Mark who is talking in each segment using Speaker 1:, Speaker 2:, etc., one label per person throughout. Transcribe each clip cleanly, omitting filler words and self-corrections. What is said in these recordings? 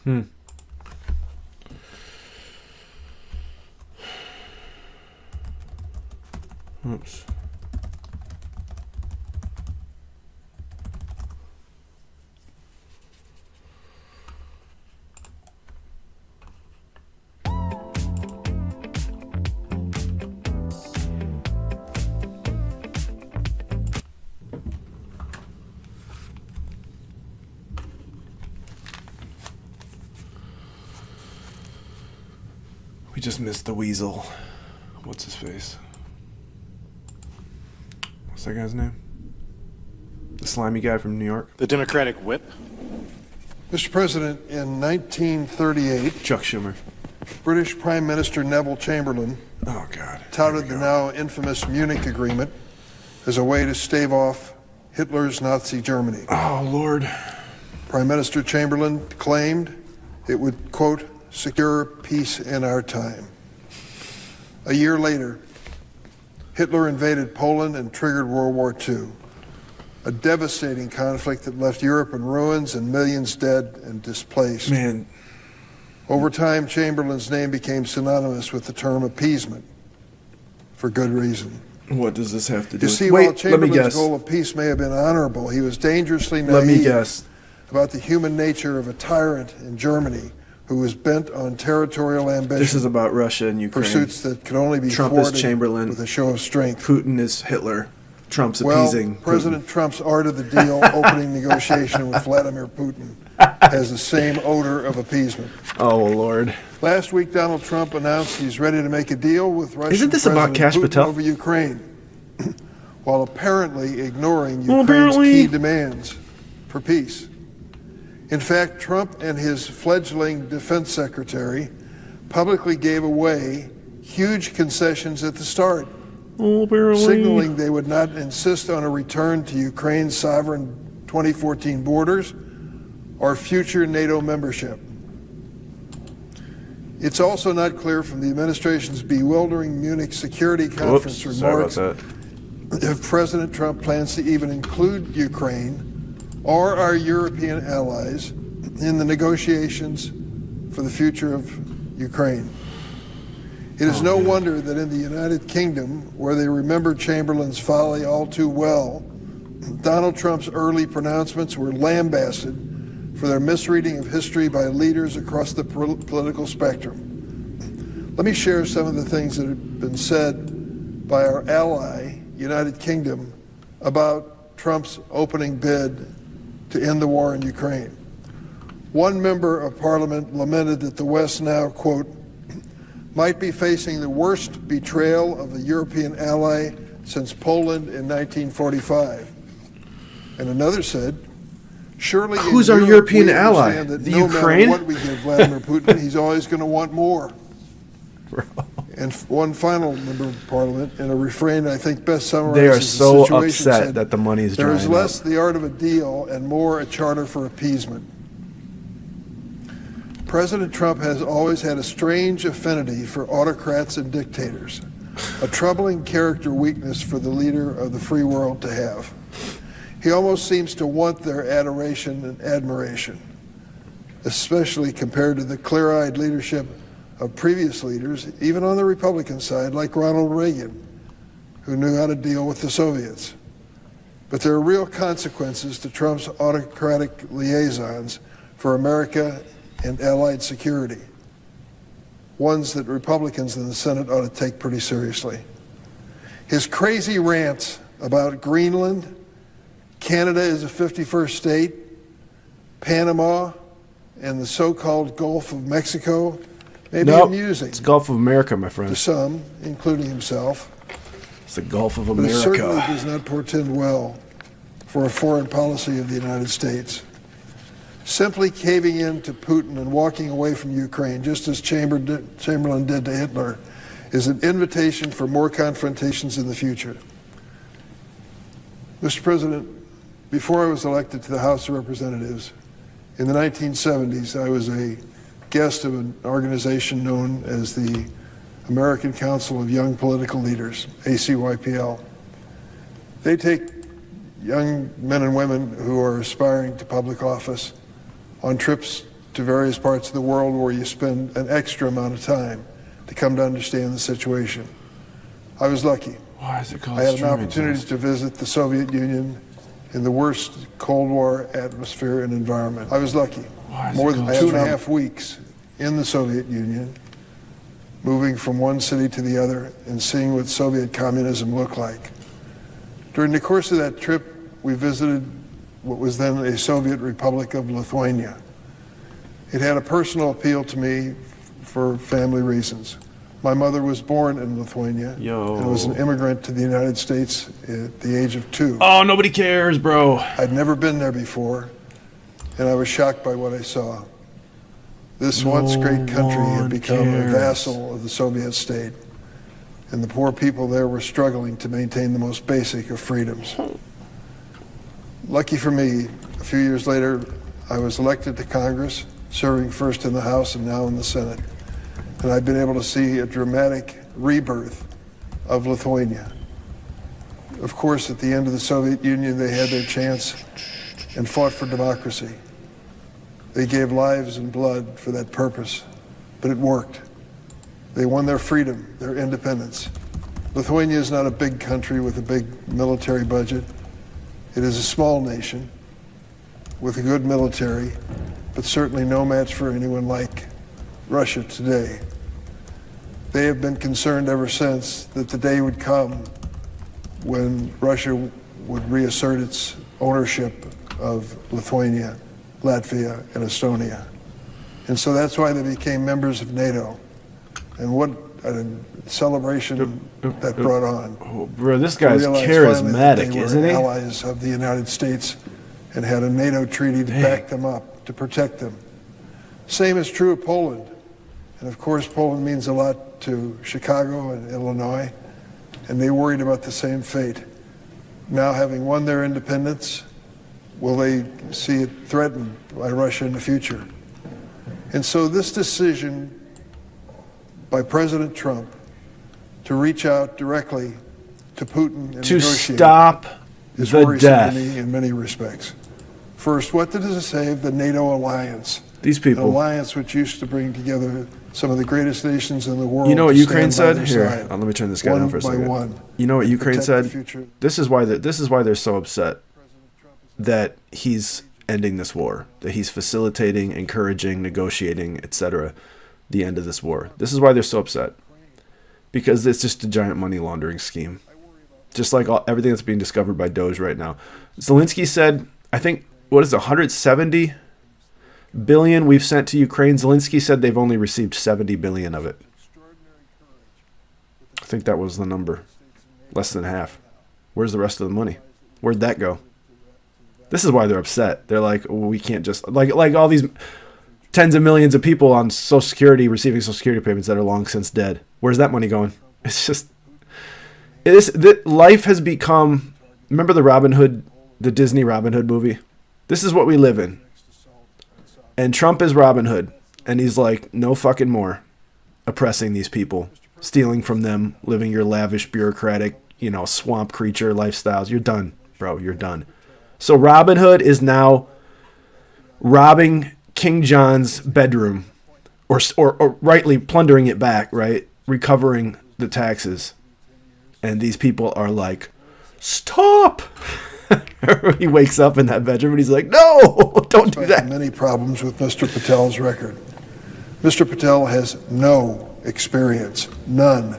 Speaker 1: Hmm. Oops. We just missed the weasel. What's his face? What's that guy's name? The slimy guy from New York?
Speaker 2: The Democratic whip?
Speaker 3: Mr. President, in 1938,
Speaker 1: Chuck Schumer.
Speaker 3: British Prime Minister Neville Chamberlain
Speaker 1: Oh, God.
Speaker 3: touted the now infamous Munich Agreement as a way to stave off Hitler's Nazi Germany.
Speaker 1: Oh, Lord.
Speaker 3: Prime Minister Chamberlain claimed it would, quote, secure peace in our time. A year later, Hitler invaded Poland and triggered World War II, a devastating conflict that left Europe in ruins and millions dead and displaced.
Speaker 1: Man.
Speaker 3: Over time, Chamberlain's name became synonymous with the term appeasement, for good reason.
Speaker 1: What does this have to do
Speaker 3: You
Speaker 1: with...
Speaker 3: see,
Speaker 1: Wait,
Speaker 3: while
Speaker 1: let me
Speaker 3: Chamberlain's
Speaker 1: guess.
Speaker 3: goal of peace may have been honorable, he was dangerously
Speaker 1: Let me
Speaker 3: naive
Speaker 1: guess.
Speaker 3: about the human nature of a tyrant in Germany who was bent on territorial ambition.
Speaker 1: This is about Russia and Ukraine.
Speaker 3: Pursuits that could only be
Speaker 1: Trump is
Speaker 3: thwarted
Speaker 1: Chamberlain.
Speaker 3: with a show of strength.
Speaker 1: Putin is Hitler. Trump's
Speaker 3: Well,
Speaker 1: appeasing
Speaker 3: President
Speaker 1: Putin.
Speaker 3: Trump's art of the deal opening negotiation with Vladimir Putin has the same odor of appeasement.
Speaker 1: Oh, Lord.
Speaker 3: Last week, Donald Trump announced he's ready to make a deal with Russian
Speaker 1: Isn't this about
Speaker 3: President
Speaker 1: Kash
Speaker 3: Putin
Speaker 1: Patel?
Speaker 3: over Ukraine, while apparently ignoring
Speaker 1: Well,
Speaker 3: Ukraine's
Speaker 1: apparently-
Speaker 3: key demands for peace. In fact, Trump and his fledgling defense secretary publicly gave away huge concessions at the start,
Speaker 1: Oh, apparently.
Speaker 3: signaling they would not insist on a return to Ukraine's sovereign 2014 borders or future NATO membership. It's also not clear from the administration's bewildering Munich Security Conference
Speaker 1: Whoops, sorry
Speaker 3: remarks
Speaker 1: about that.
Speaker 3: if President Trump plans to even include Ukraine or our European allies in the negotiations for the future of Ukraine. It is no wonder that in the United Kingdom, where they remember Chamberlain's folly all too well, Donald Trump's early pronouncements were lambasted for their misreading of history by leaders across the political spectrum. Let me share some of the things that have been said by our ally, United Kingdom, about Trump's opening bid to end the war in Ukraine. One member of Parliament lamented that the West now, quote, might be facing the worst betrayal of a European ally since Poland in 1945. And another said, surely
Speaker 1: Who's
Speaker 3: in
Speaker 1: our
Speaker 3: Europe,
Speaker 1: European
Speaker 3: we
Speaker 1: ally?
Speaker 3: understand that
Speaker 1: The
Speaker 3: no
Speaker 1: Ukraine?
Speaker 3: matter what we give Vladimir Putin, he's always going to want more. And one final member of Parliament, in a refrain I think best summarizes
Speaker 1: They are
Speaker 3: the
Speaker 1: so
Speaker 3: situation,
Speaker 1: upset
Speaker 3: said,
Speaker 1: that the money is
Speaker 3: there
Speaker 1: drying
Speaker 3: is
Speaker 1: up.
Speaker 3: less the art of a deal and more a charter for appeasement. President Trump has always had a strange affinity for autocrats and dictators, a troubling character weakness for the leader of the free world to have. He almost seems to want their adoration and admiration, especially compared to the clear-eyed leadership of previous leaders, even on the Republican side, like Ronald Reagan, who knew how to deal with the Soviets. But there are real consequences to Trump's autocratic liaisons for America and allied security, ones that Republicans in the Senate ought to take pretty seriously. His crazy rants about Greenland, Canada is a 51st state, Panama, and the so-called Gulf of Mexico may be
Speaker 1: Nope,
Speaker 3: amusing
Speaker 1: it's Gulf of America, my
Speaker 3: to
Speaker 1: friend.
Speaker 3: some, including himself,
Speaker 1: It's the Gulf of
Speaker 3: but it certainly
Speaker 1: America.
Speaker 3: does not portend well for a foreign policy of the United States. Simply caving in to Putin and walking away from Ukraine, just as Chamberlain did to Hitler, is an invitation for more confrontations in the future. Mr. President, before I was elected to the House of Representatives, in the 1970s, I was a guest of an organization known as the American Council of Young Political Leaders, ACYPL. They take young men and women who are aspiring to public office on trips to various parts of the world where you spend an extra amount of time to come to understand the situation. I was lucky.
Speaker 1: Why is it called
Speaker 3: I had an
Speaker 1: streaming
Speaker 3: opportunity
Speaker 1: test?
Speaker 3: to visit the Soviet Union in the worst Cold War atmosphere and environment. I was lucky.
Speaker 1: Why is it
Speaker 3: More than
Speaker 1: called
Speaker 3: 2.5 weeks in the Soviet Union, moving from one city to the other and seeing what Soviet communism looked like. During the course of that trip, we visited what was then a Soviet Republic of Lithuania. It had a personal appeal to me for family reasons. My mother was born in Lithuania and was an immigrant to the United States at the age of 2.
Speaker 1: Oh, nobody cares, bro.
Speaker 3: I'd never been there before, and I was shocked by what I saw. This once great country had become a vassal of the Soviet state, and the poor people there were struggling to maintain the most basic of freedoms. Lucky for me, a few years later, I was elected to Congress, serving first in the House and now in the Senate. And I've been able to see a dramatic rebirth of Lithuania. Of course, at the end of the Soviet Union, they had their chance and fought for democracy. They gave lives and blood for that purpose, but it worked. They won their freedom, their independence. Lithuania is not a big country with a big military budget. It is a small nation with a good military, but certainly no match for anyone like Russia today. They have been concerned ever since that the day would come when Russia would reassert its ownership of Lithuania, Latvia, and Estonia. And so that's why they became members of NATO. And what a celebration that brought on.
Speaker 1: Oh, bro, this guy's
Speaker 3: To realize finally that
Speaker 1: charismatic,
Speaker 3: they were
Speaker 1: isn't he?
Speaker 3: allies of the United States and had a NATO treaty to back them up, to protect them. Same is true of Poland. And of course, Poland means a lot to Chicago and Illinois, and they worried about the same fate. Now, having won their independence, will they see it threatened by Russia in the future? And so this decision by President Trump to reach out directly to Putin and
Speaker 1: To
Speaker 3: negotiate
Speaker 1: stop
Speaker 3: is
Speaker 1: the
Speaker 3: worrisome
Speaker 1: death.
Speaker 3: to me in many respects. First, what does it say of the NATO alliance?
Speaker 1: These
Speaker 3: An
Speaker 1: people.
Speaker 3: alliance which used to bring together some of the greatest nations in the world.
Speaker 1: You know what
Speaker 3: to
Speaker 1: Ukraine
Speaker 3: stand
Speaker 1: said?
Speaker 3: by their
Speaker 1: Here,
Speaker 3: side,
Speaker 1: let me turn this guy
Speaker 3: one
Speaker 1: down for a
Speaker 3: by
Speaker 1: second.
Speaker 3: one,
Speaker 1: You know what
Speaker 3: to
Speaker 1: Ukraine
Speaker 3: protect the
Speaker 1: said?
Speaker 3: future.
Speaker 1: This is why they're so upset that he's ending this war, that he's facilitating, encouraging, negotiating, etc. the end of this war. This is why they're so upset. Because it's just a giant money laundering scheme. Just like everything that's being discovered by Doge right now. Zelensky said, I think, what is it, 170 billion we've sent to Ukraine. Zelensky said they've only received 70 billion of it. I think that was the number. Less than half. Where's the rest of the money? Where'd that go? This is why they're upset. They're like, well, we can't just like all these tens of millions of people on Social Security receiving Social Security payments that are long since dead. Where's that money going? It's just, life has become. Remember the Robin Hood, the Disney Robin Hood movie? This is what we live in. And Trump is Robin Hood, and he's like, no fucking more, oppressing these people, stealing from them, living your lavish, bureaucratic, swamp creature lifestyles. You're done, bro. You're done. So Robin Hood is now robbing King John's bedroom, or rightly plundering it back, right? Recovering the taxes. And these people are like, stop! He wakes up in that bedroom and he's like, no, don't do that.
Speaker 3: Many problems with Mr. Patel's record. Mr. Patel has no experience, none,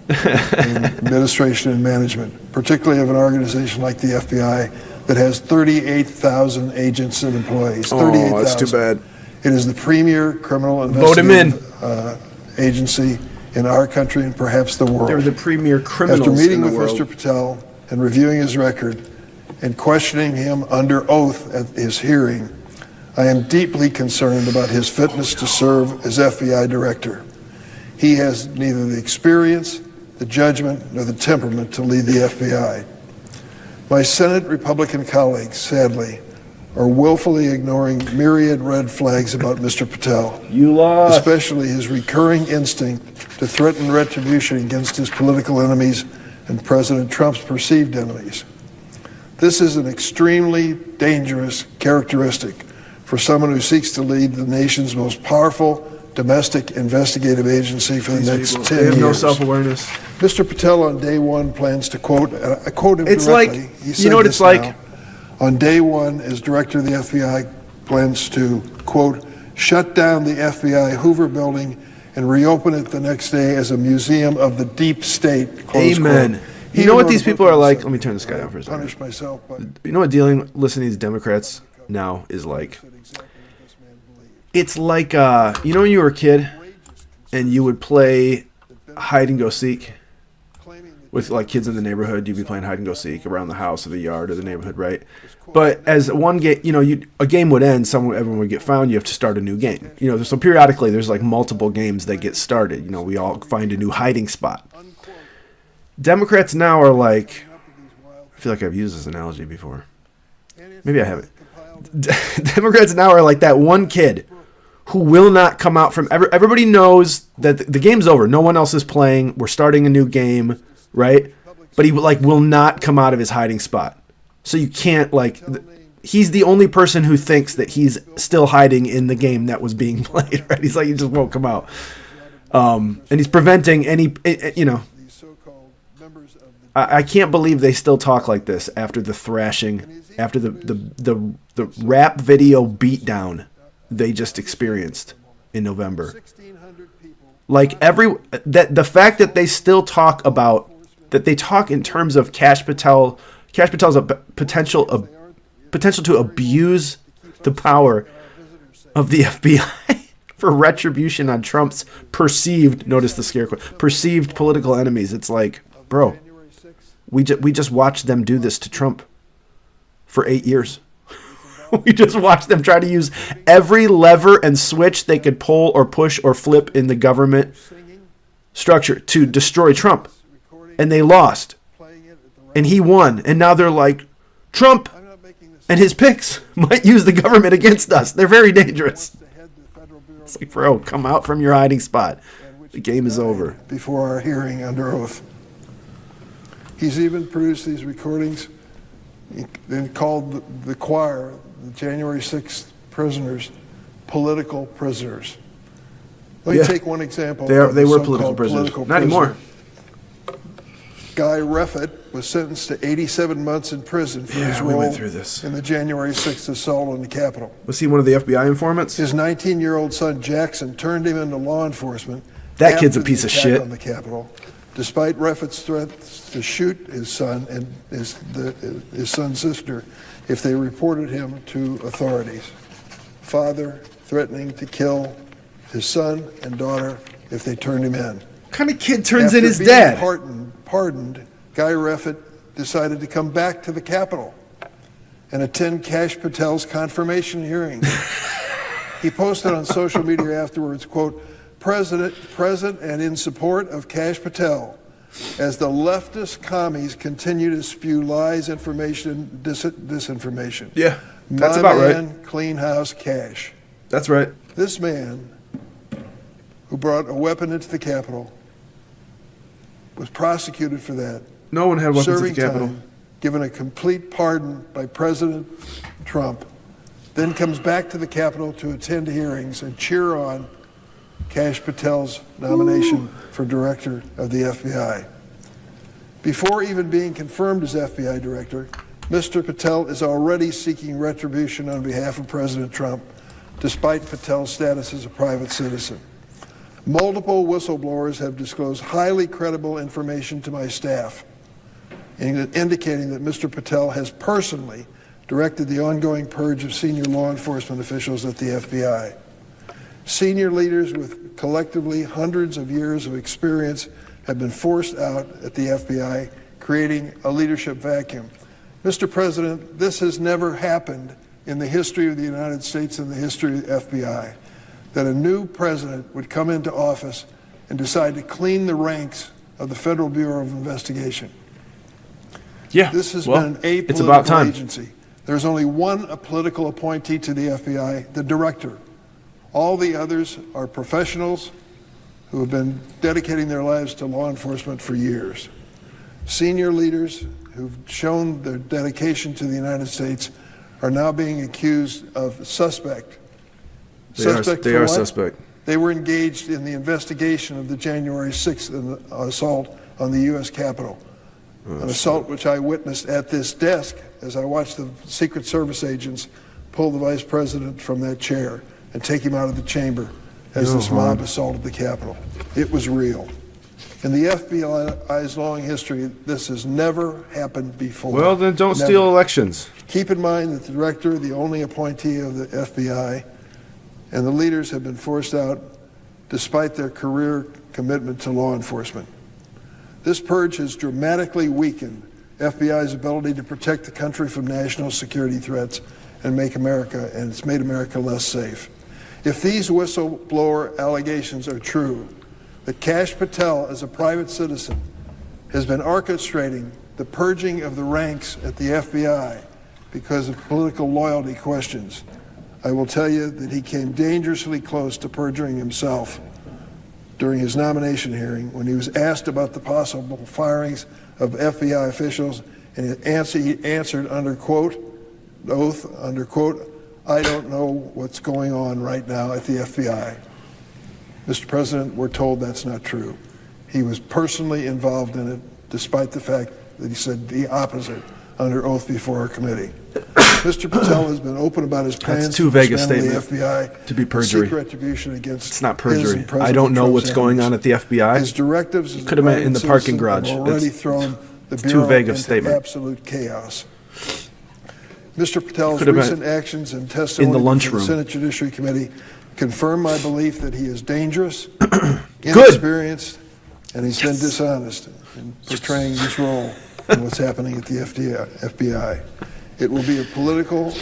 Speaker 3: in administration and management, particularly of an organization like the FBI that has 38,000 agents and employees. 38,000.
Speaker 1: Oh, that's too bad.
Speaker 3: It is the premier criminal
Speaker 1: Vote him in.
Speaker 3: investigative agency in our country and perhaps the world.
Speaker 1: They're the premier criminals
Speaker 3: After meeting
Speaker 1: in the
Speaker 3: with
Speaker 1: world.
Speaker 3: Mr. Patel and reviewing his record and questioning him under oath at his hearing, I am deeply concerned about his fitness to serve as FBI director. He has neither the experience, the judgment, nor the temperament to lead the FBI. My Senate Republican colleagues, sadly, are willfully ignoring myriad red flags about Mr. Patel,
Speaker 1: You lost.
Speaker 3: especially his recurring instinct to threaten retribution against his political enemies and President Trump's perceived enemies. This is an extremely dangerous characteristic for someone who seeks to lead the nation's most powerful domestic investigative agency for the next 10 years.
Speaker 1: They have no self-awareness.
Speaker 3: Mr. Patel on day one plans to quote, I quote him
Speaker 1: It's
Speaker 3: directly.
Speaker 1: like,
Speaker 3: He
Speaker 1: you
Speaker 3: said
Speaker 1: know what
Speaker 3: this
Speaker 1: it's like?
Speaker 3: now. On day one, as director of the FBI, plans to, quote, shut down the FBI Hoover building and reopen it the next day as a museum of the deep state, close
Speaker 1: Amen.
Speaker 3: quote.
Speaker 1: You know what these people are like? Let me turn this guy down for a second.
Speaker 3: Punish myself, but
Speaker 1: You know what listening to these Democrats now is like? It's like, you know when you were a kid and you would play hide and go seek with like kids in the neighborhood? You'd be playing hide and go seek around the house or the yard or the neighborhood, right? But as one game, you know, a game would end, everyone would get found, you have to start a new game. You know, so periodically there's like multiple games that get started. You know, we all find a new hiding spot. Democrats now are like, I feel like I've used this analogy before. Maybe I haven't. Democrats now are like that one kid who will not come out from everybody knows that the game's over. No one else is playing. We're starting a new game, right? But he like will not come out of his hiding spot. So you can't like he's the only person who thinks that he's still hiding in the game that was being played, right? He's like he just won't come out. And he's preventing any you know, I can't believe they still talk like this after the thrashing, after the rap video beatdown they just experienced in November. Like the fact that they still talk about that, they talk in terms of Kash Patel. Kash Patel's a potential to abuse the power of the FBI for retribution on Trump's perceived, notice the scare quote, perceived political enemies. It's like, bro, we just watched them do this to Trump for 8 years. We just watched them try to use every lever and switch they could pull or push or flip in the government structure to destroy Trump. And they lost. And he won. And now they're like, Trump and his picks might use the government against us. They're very dangerous. It's like, bro, come out from your hiding spot. The game is over.
Speaker 3: Before our hearing under oath. He's even produced these recordings and called the choir, the January 6th prisoners, political prisoners. Let me take one example.
Speaker 1: They were political prisoners. Not anymore.
Speaker 3: Guy Reffitt was sentenced to 87 months in prison for his role
Speaker 1: went through this.
Speaker 3: in the January 6th assault on the Capitol.
Speaker 1: Was he one of the FBI informants?
Speaker 3: His 19-year-old son Jackson turned him into law enforcement.
Speaker 1: That kid's a
Speaker 3: after the
Speaker 1: piece of
Speaker 3: attack
Speaker 1: shit.
Speaker 3: on the Capitol, despite Reffitt's threats to shoot his son and his son's sister if they reported him to authorities. Father threatening to kill his son and daughter if they turned him in.
Speaker 1: What kind of kid turns
Speaker 3: After
Speaker 1: in his
Speaker 3: being
Speaker 1: dad?
Speaker 3: Pardoned, Guy Reffitt decided to come back to the Capitol and attend Kash Patel's confirmation hearing. He posted on social media afterwards, quote, present and in support of Kash Patel as the leftist commies continue to spew lies, information, and disinformation.
Speaker 1: Yeah, that's
Speaker 3: My
Speaker 1: about
Speaker 3: man,
Speaker 1: right.
Speaker 3: Clean house Kash.
Speaker 1: That's right.
Speaker 3: This man who brought a weapon into the Capitol was prosecuted for that.
Speaker 1: No one had weapons at
Speaker 3: Serving
Speaker 1: the Capitol.
Speaker 3: time, given a complete pardon by President Trump, then comes back to the Capitol to attend hearings and cheer on Kash Patel's nomination for director of the FBI. Before even being confirmed as FBI director, Mr. Patel is already seeking retribution on behalf of President Trump, despite Patel's status as a private citizen. Multiple whistleblowers have disclosed highly credible information to my staff, indicating that Mr. Patel has personally directed the ongoing purge of senior law enforcement officials at the FBI. Senior leaders with collectively hundreds of years of experience have been forced out at the FBI, creating a leadership vacuum. Mr. President, this has never happened in the history of the United States and the history of the FBI, that a new president would come into office and decide to clean the ranks of the Federal Bureau of Investigation.
Speaker 1: Yeah,
Speaker 3: This has been an apolitical
Speaker 1: it's about time.
Speaker 3: agency. There's only one political appointee to the FBI, the director. All the others are professionals who have been dedicating their lives to law enforcement for years. Senior leaders who've shown their dedication to the United States are now being accused of suspect.
Speaker 1: They are
Speaker 3: for what?
Speaker 1: suspect.
Speaker 3: They were engaged in the investigation of the January 6th assault on the U.S. Capitol, an assault which I witnessed at this desk as I watched the Secret Service agents pull the vice president from that chair and take him out of the chamber as this mob assaulted the Capitol. It was real. In the FBI's long history, this has never happened before.
Speaker 1: Well, then don't steal elections.
Speaker 3: Keep in mind that the director, the only appointee of the FBI, and the leaders have been forced out despite their career commitment to law enforcement. This purge has dramatically weakened FBI's ability to protect the country from national security threats and it's made America less safe. If these whistleblower allegations are true, that Kash Patel, as a private citizen, has been orchestrating the purging of the ranks at the FBI because of political loyalty questions, I will tell you that he came dangerously close to perjuring himself during his nomination hearing when he was asked about the possible firings of FBI officials, and he answered under quote, oath, under quote, "I don't know what's going on right now at the FBI." Mr. President, we're told that's not true. He was personally involved in it, despite the fact that he said the opposite under oath before our committee. Mr. Patel has been open about his plans
Speaker 1: That's too vague a
Speaker 3: dismantle the
Speaker 1: statement
Speaker 3: FBI
Speaker 1: to be perjury.
Speaker 3: Seek retribution against
Speaker 1: It's not
Speaker 3: his and
Speaker 1: perjury.
Speaker 3: President
Speaker 1: I don't know
Speaker 3: Trump's
Speaker 1: what's going on at the FBI.
Speaker 3: His directives as
Speaker 1: Could have been in the
Speaker 3: private
Speaker 1: parking
Speaker 3: citizen
Speaker 1: garage.
Speaker 3: have already
Speaker 1: It's
Speaker 3: thrown the
Speaker 1: too
Speaker 3: Bureau
Speaker 1: vague of
Speaker 3: into
Speaker 1: statement.
Speaker 3: absolute chaos. Mr. Patel's
Speaker 1: Could have been
Speaker 3: recent actions and testimony
Speaker 1: in the
Speaker 3: before
Speaker 1: lunchroom.
Speaker 3: Senate Judiciary Committee confirm my belief that he is dangerous, inexperienced, and he's been dishonest in portraying his role in what's happening at the FBI. It will be a political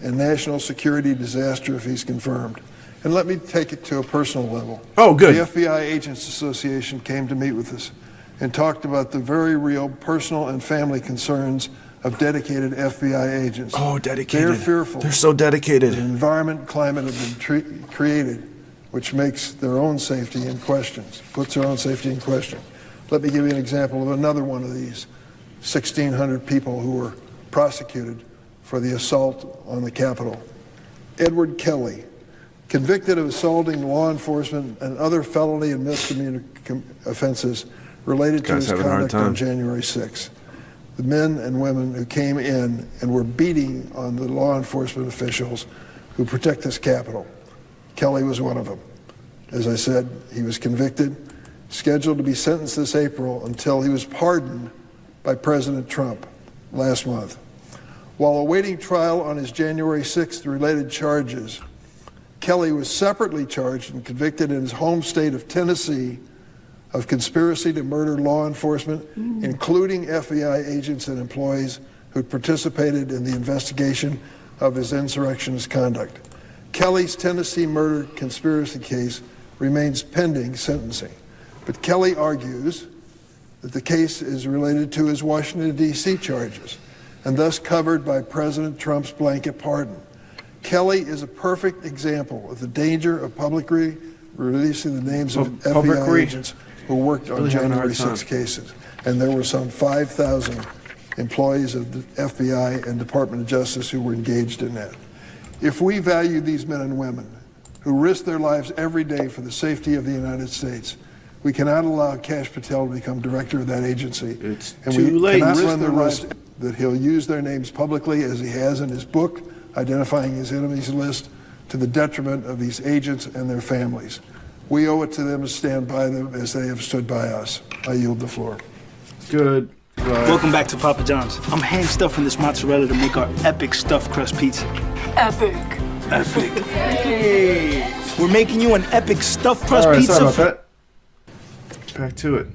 Speaker 3: and national security disaster if he's confirmed. And let me take it to a personal level.
Speaker 1: Oh, good.
Speaker 3: The FBI Agents Association came to meet with us and talked about the very real personal and family concerns of dedicated FBI agents.
Speaker 1: Oh, dedicated.
Speaker 3: They're fearful.
Speaker 1: They're so dedicated.
Speaker 3: The environment, climate have been created, which makes their own safety in question, puts their own safety in question. Let me give you an example of another one of these 1,600 people who were prosecuted for the assault on the Capitol. Edward Kelly, convicted of assaulting law enforcement and other felony and misdemeanor offenses related to his conduct on January 6th. The men and women who came in and were beating on the law enforcement officials who protect this Capitol. Kelly was one of them. As I said, he was convicted, scheduled to be sentenced this April until he was pardoned by President Trump last month. While awaiting trial on his January 6th related charges, Kelly was separately charged and convicted in his home state of Tennessee of conspiracy to murder law enforcement, including FBI agents and employees who participated in the investigation of his insurrectionist conduct. Kelly's Tennessee murder conspiracy case remains pending sentencing, but Kelly argues that the case is related to his Washington, D.C. charges and thus covered by President Trump's blanket pardon. Kelly is a perfect example of the danger of publicly releasing the names of FBI agents who worked on January 6 cases. And there were some 5,000 employees of the FBI and Department of Justice who were engaged in that. If we value these men and women who risk their lives every day for the safety of the United States, we cannot allow Kash Patel to become director of that agency.
Speaker 1: It's
Speaker 3: and
Speaker 1: too
Speaker 3: we
Speaker 1: late.
Speaker 3: cannot run the risk that he'll use their names publicly as he has in his book, identifying his enemies list, to the detriment of these agents and their families. We owe it to them to stand by them as they have stood by us. I yield the floor.
Speaker 1: Good.
Speaker 2: Welcome back to Papa John's. I'm hand stuffing this mozzarella to make our epic stuffed crust pizza.
Speaker 4: Epic.
Speaker 2: Epic. Hey, we're making you an epic stuffed crust
Speaker 1: All right,
Speaker 2: pizza.
Speaker 1: sorry about that. Back to it.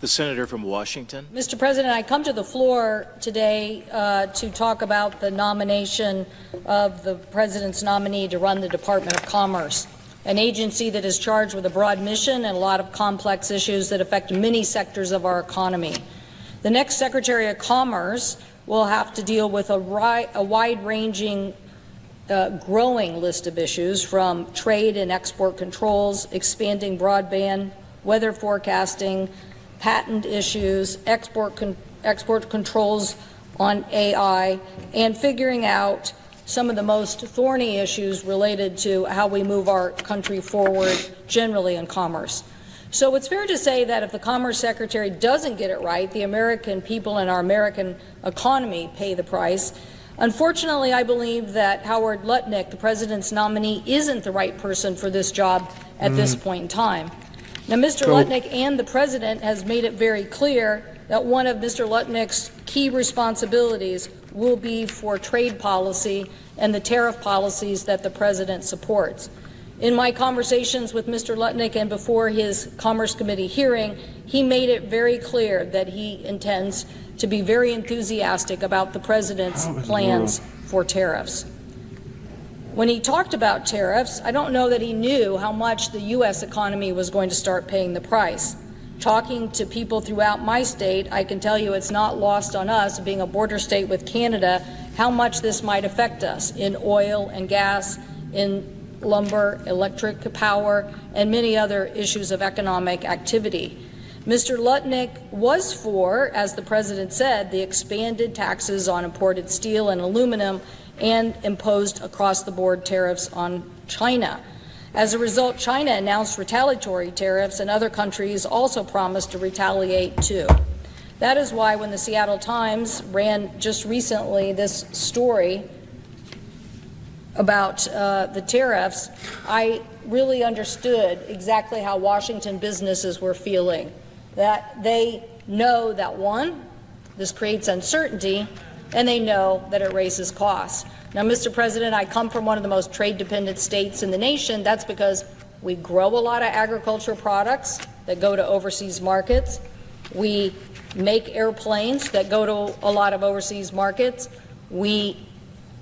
Speaker 5: The senator from Washington.
Speaker 4: Mr. President, I come to the floor today to talk about the nomination of the President's nominee to run the Department of Commerce, an agency that is charged with a broad mission and a lot of complex issues that affect many sectors of our economy. The next Secretary of Commerce will have to deal with a wide-ranging growing list of issues, from trade and export controls, expanding broadband, weather forecasting, patent issues, export controls on AI, and figuring out some of the most thorny issues related to how we move our country forward generally in commerce. So it's fair to say that if the Commerce Secretary doesn't get it right, the American people and our American economy pay the price. Unfortunately, I believe that Howard Lutnick, the President's nominee, isn't the right person for this job at this point in time. Now, Mr. Lutnick and the President has made it very clear that one of Mr. Lutnick's key responsibilities will be for trade policy and the tariff policies that the President supports. In my conversations with Mr. Lutnick and before his Commerce Committee hearing, he made it very clear that he intends to be very enthusiastic about the President's plans for tariffs. When he talked about tariffs, I don't know that he knew how much the U.S. economy was going to start paying the price. Talking to people throughout my state, I can tell you it's not lost on us, being a border state with Canada, how much this might affect us in oil and gas, in lumber, electric power, and many other issues of economic activity. Mr. Lutnick was for, as the President said, the expanded taxes on imported steel and aluminum and imposed across-the-board tariffs on China. As a result, China announced retaliatory tariffs, and other countries also promised to retaliate too. That is why when the Seattle Times ran just recently this story about the tariffs, I really understood exactly how Washington businesses were feeling. That they know that, one, this creates uncertainty, and they know that it raises costs. Now, Mr. President, I come from one of the most trade-dependent states in the nation. That's because we grow a lot of agricultural products that go to overseas markets. We make airplanes that go to a lot of overseas markets. We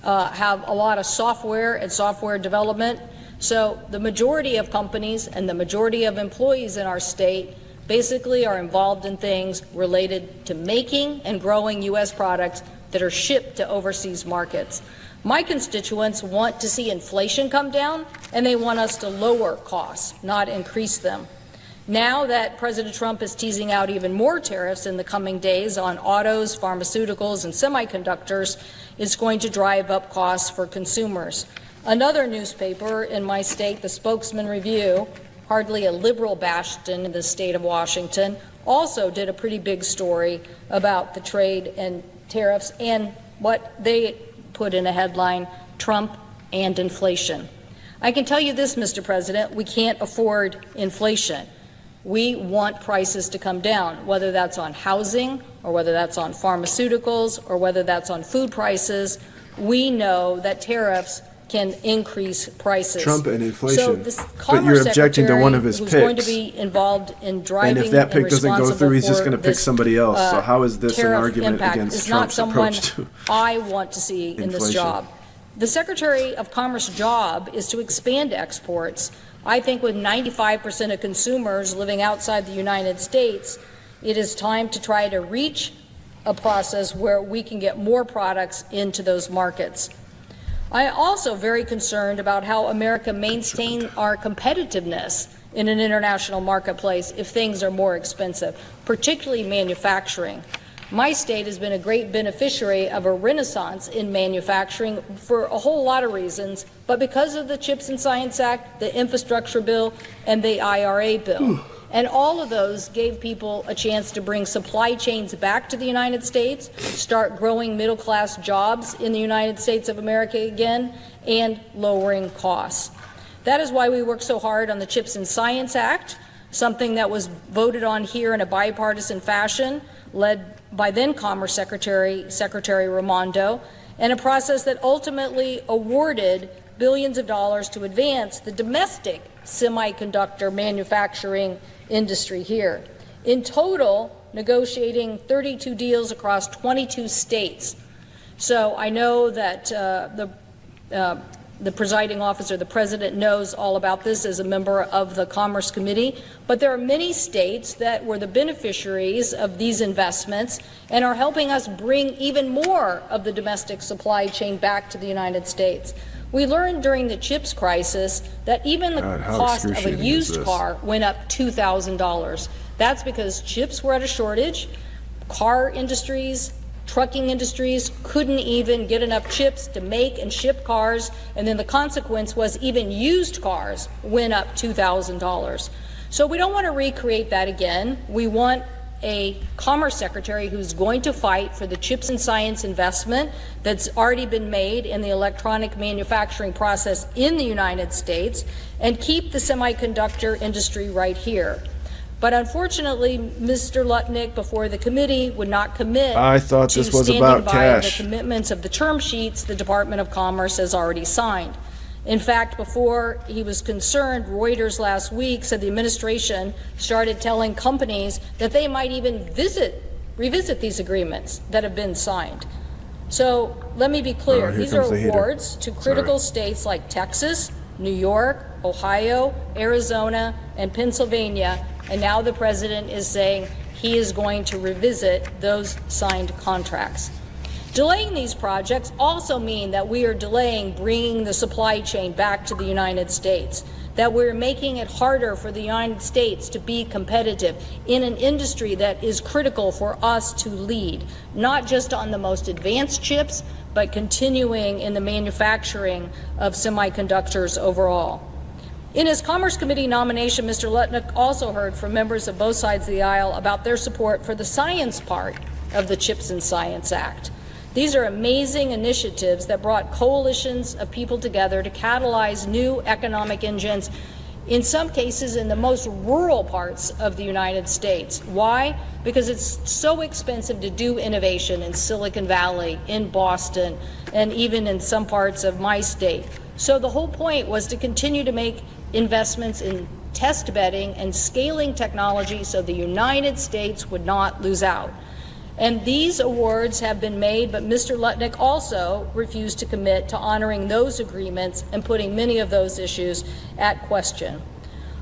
Speaker 4: have a lot of software and software development. So the majority of companies and the majority of employees in our state basically are involved in things related to making and growing U.S. products that are shipped to overseas markets. My constituents want to see inflation come down, and they want us to lower costs, not increase them. Now that President Trump is teasing out even more tariffs in the coming days on autos, pharmaceuticals, and semiconductors, it's going to drive up costs for consumers. Another newspaper in my state, the Spokesman Review, hardly a liberal bastion in the state of Washington, also did a pretty big story about the trade and tariffs and what they put in a headline, Trump and inflation. I can tell you this, Mr. President, we can't afford inflation. We want prices to come down, whether that's on housing or whether that's on pharmaceuticals or whether that's on food prices. We know that tariffs can increase prices.
Speaker 1: Trump and inflation.
Speaker 4: So this
Speaker 1: but you're objecting to one of his
Speaker 4: who's
Speaker 1: picks.
Speaker 4: going to be involved in driving
Speaker 1: and if that pick doesn't go through, he's just
Speaker 4: going
Speaker 1: to pick somebody else. So how is this an argument against Trump's approach to
Speaker 4: I want to see in this job? The Secretary of Commerce job is to expand exports. I think with 95% of consumers living outside the United States, it is time to try to reach a process where we can get more products into those markets. I am also very concerned about how America maintains our competitiveness in an international marketplace if things are more expensive, particularly manufacturing. My state has been a great beneficiary of a renaissance in manufacturing for a whole lot of reasons, but because of the CHIPS and Science Act, the infrastructure bill, and the IRA bill. And all of those gave people a chance to bring supply chains back to the United States, start growing middle-class jobs in the United States of America again, and lowering costs. That is why we work so hard on the CHIPS and Science Act, something that was voted on here in a bipartisan fashion, led by then Commerce Secretary Raimondo, and a process that ultimately awarded billions of dollars to advance the domestic semiconductor manufacturing industry here. In total, negotiating 32 deals across 22 states. So I know that the presiding officer, the President, knows all about this as a member of the Commerce Committee, but there are many states that were the beneficiaries of these investments and are helping us bring even more of the domestic supply chain back to the United States. We learned during the chips crisis that even the
Speaker 1: God, how
Speaker 4: cost of a
Speaker 1: excruciating is
Speaker 4: used
Speaker 1: this?
Speaker 4: car went up $2,000. That's because chips were at a shortage, car industries, trucking industries couldn't even get enough chips to make and ship cars, and then the consequence was even used cars went up $2,000. So we don't want to recreate that again. We want a Commerce Secretary who's going to fight for the chips and science investment that's already been made in the electronic manufacturing process in the United States and keep the semiconductor industry right here. But unfortunately, Mr. Lutnick, before the committee, would not commit
Speaker 1: I thought
Speaker 4: to
Speaker 1: this was
Speaker 4: standing
Speaker 1: about
Speaker 4: by
Speaker 1: Kash.
Speaker 4: the commitments of the term sheets the Department of Commerce has already signed. In fact, before he was concerned, Reuters last week said the administration started telling companies that they might even revisit these agreements that have been signed. So let me be clear,
Speaker 1: Oh, here
Speaker 4: these are
Speaker 1: comes the heater.
Speaker 4: awards to critical states like Texas, New York, Ohio, Arizona, and Pennsylvania, and now the president is saying he is going to revisit those signed contracts. Delaying these projects also mean that we are delaying bringing the supply chain back to the United States, that we're making it harder for the United States to be competitive in an industry that is critical for us to lead, not just on the most advanced chips, but continuing in the manufacturing of semiconductors overall. In his Commerce Committee nomination, Mr. Lutnick also heard from members of both sides of the aisle about their support for the science part of the CHIPS and Science Act. These are amazing initiatives that brought coalitions of people together to catalyze new economic engines, in some cases in the most rural parts of the United States. Why? Because it's so expensive to do innovation in Silicon Valley, in Boston, and even in some parts of my state. So the whole point was to continue to make investments in test bedding and scaling technology so the United States would not lose out. And these awards have been made, but Mr. Lutnick also refused to commit to honoring those agreements and putting many of those issues at question.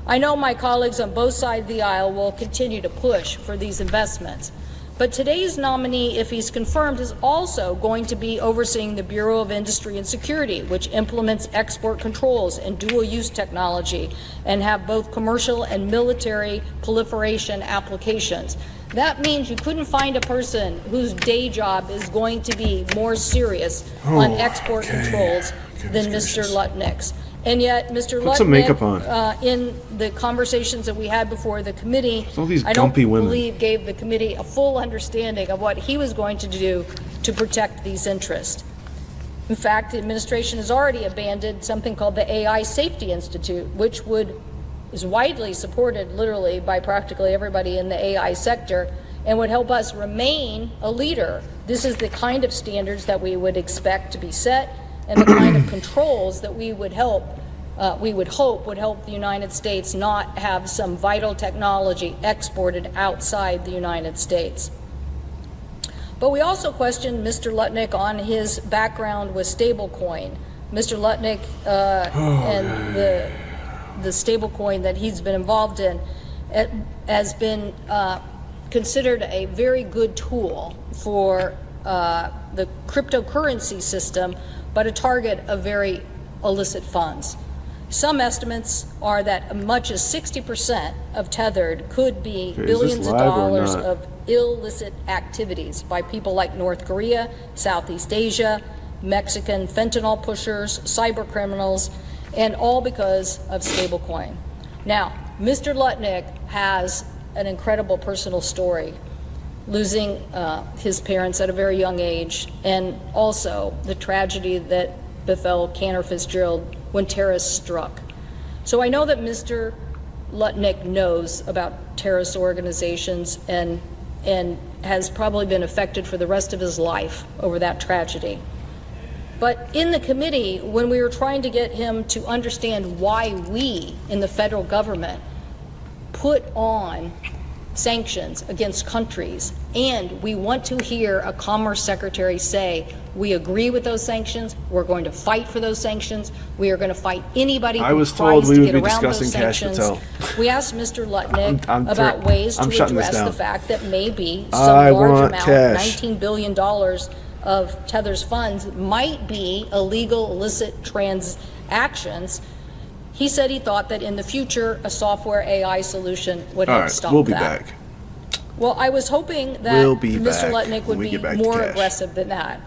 Speaker 4: I know my colleagues on both sides of the aisle will continue to push for these investments. But today's nominee, if he's confirmed, is also going to be overseeing the Bureau of Industry and Security, which implements export controls and dual-use technology and have both commercial and military proliferation applications. That means you couldn't find a person whose day job is going to be more serious on export controls than Mr. Lutnick's. And yet, Mr.
Speaker 1: Put some makeup on.
Speaker 4: In the conversations that we had before the committee,
Speaker 1: All these
Speaker 4: I don't
Speaker 1: dumpy women.
Speaker 4: believe gave the committee a full understanding of what he was going to do to protect these interests. In fact, the administration has already abandoned something called the AI Safety Institute, which is widely supported literally by practically everybody in the AI sector and would help us remain a leader. This is the kind of standards that we would expect to be set and the kind of controls that we would hope would help the United States not have some vital technology exported outside the United States. But we also questioned Mr. Lutnick on his background with stablecoin. Mr. Lutnick and the stablecoin that he's been involved in has been considered a very good tool for the cryptocurrency system, but a target of very illicit funds. Some estimates are that as much as 60% of Tethered could be billions of dollars of illicit activities by people like North Korea, Southeast Asia, Mexican fentanyl pushers, cyber criminals, and all because of stablecoin. Now, Mr. Lutnick has an incredible personal story, losing his parents at a very young age, and also the tragedy that befell Cantor Fitzgerald when terrorists struck. So I know that Mr. Lutnick knows about terrorist organizations and has probably been affected for the rest of his life over that tragedy. But in the committee, when we were trying to get him to understand why we in the federal government put on sanctions against countries, and we want to hear a Commerce Secretary say, we agree with those sanctions, we're going to fight for those sanctions, we are going to fight anybody who tries to get around those sanctions. We asked Mr. Lutnick about ways to address the fact that maybe some large amount, $19 billion of Tether's funds might be illegal, illicit transactions. He said he thought that in the future, a software AI solution would
Speaker 1: All
Speaker 4: help
Speaker 1: right,
Speaker 4: stop
Speaker 1: we'll be
Speaker 4: that.
Speaker 1: back.
Speaker 4: Well, I was hoping that
Speaker 1: We'll be
Speaker 4: Mr.
Speaker 1: back
Speaker 4: Lutnick
Speaker 1: when
Speaker 4: would
Speaker 1: we
Speaker 4: be
Speaker 1: get back to
Speaker 4: more
Speaker 1: Kash.
Speaker 4: aggressive than that.